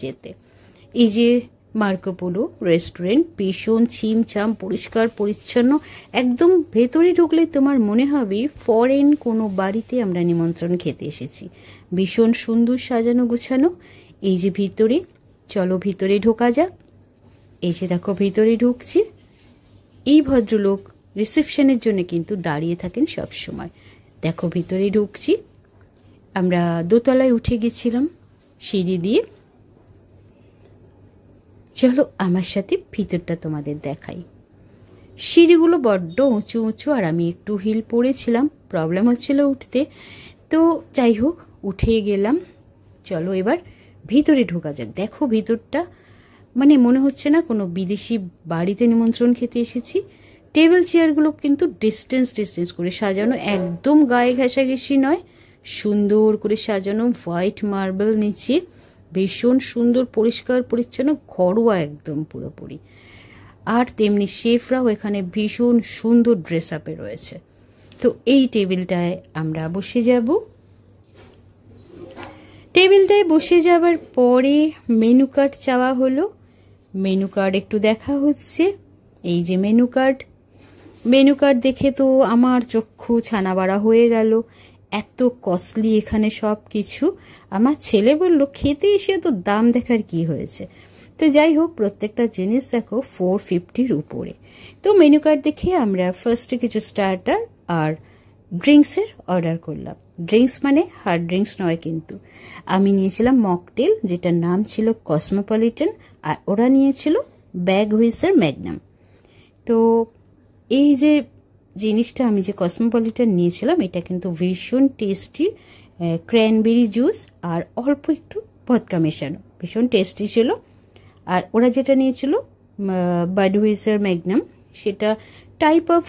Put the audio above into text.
যেতে। এই যে মার্কোপোলো রেস্টুরেন্ট, ভীষণ ছিমছাম, পরিষ্কার পরিচ্ছন্ন, একদম ভেতরে ঢুকলে তোমার মনে হবে ফরেন কোনো বাড়িতে আমরা নিমন্ত্রণ খেতে এসেছি। ভীষণ সুন্দর সাজানো গোছানো। এই যে ভিতরে, চলো ভিতরে ঢোকা যাক। এই যে দেখো ভিতরে ঢুকছি। এই ভদ্রলোক রিসেপশনের জন্য কিন্তু দাঁড়িয়ে থাকেন সব সময়। দেখো ভিতরে ঢুকছি। আমরা দোতলায় উঠে গেছিলাম সিঁড়ি দিয়ে। চলো আমার সাথে ভিতরটা তোমাদের দেখাই। সিঁড়িগুলো বড্ড উঁচু উঁচু, আর আমি একটু হিল পড়েছিলাম, প্রবলেম হচ্ছিল উঠতে। তো যাই হোক, উঠে গেলাম। চলো এবার ভিতরে ঢোকা যাক। দেখো ভিতরটা, মানে মনে হচ্ছে না কোনো বিদেশি বাড়িতে নিমন্ত্রণ খেতে এসেছি। টেবিল চেয়ারগুলো কিন্তু ডিস্টেন্স করে সাজানো, একদম গায়ে ঘেঁষাঘেঁষি নয়, সুন্দর করে সাজানো, হোয়াইট মার্বেল নিচে, ভীষণ সুন্দর পরিষ্কার পরিচ্ছন্ন, ঘরোয়া একদম পুরোপুরি। আর তেমনি শেফরাও এখানে ভীষণ সুন্দর ড্রেস আপে রয়েছে। তো এই টেবিলটায় আমরা বসে যাব। টেবিলটায় বসে যাবার পরে মেনু কার্ড চাওয়া হলো। মেনু কার্ড একটু দেখা হচ্ছে। এই যে মেনু কার্ড দেখে তো আমার চক্ষু ছানাবাড়া হয়ে গেল। এত কস্টলি এখানে সব কিছু। আমার ছেলে বলল খেতে এসে তো দাম দেখার কি হয়েছে। তো যাই হোক, প্রত্যেকটা জিনিস দেখো 450-র উপরে। তো মেনু কার্ড দেখে আমরা ফার্স্টে কিছু স্টার্টার আর ড্রিঙ্কসের অর্ডার করলাম। ড্রিঙ্কস মানে হার্ড ড্রিঙ্কস নয় কিন্তু। আমি নিয়েছিলাম মকটেল, যেটার নাম ছিল কসমোপলিটন, আর ওরা নিয়েছিল ব্যাগ হুইসের ম্যাগনাম। তো এই যে জিনিসটা আমি যে কসমোপলিটন নিয়েছিলাম, এটা কিন্তু ভীষণ টেস্টি, ক্র্যানবেরি জুস আর অল্প একটু ভদকা মেশানো, ভীষণ টেস্টি ছিল। আর ওরা যেটা নিয়েছিল বাডহুইসার ম্যাগনাম, সেটা টাইপ অফ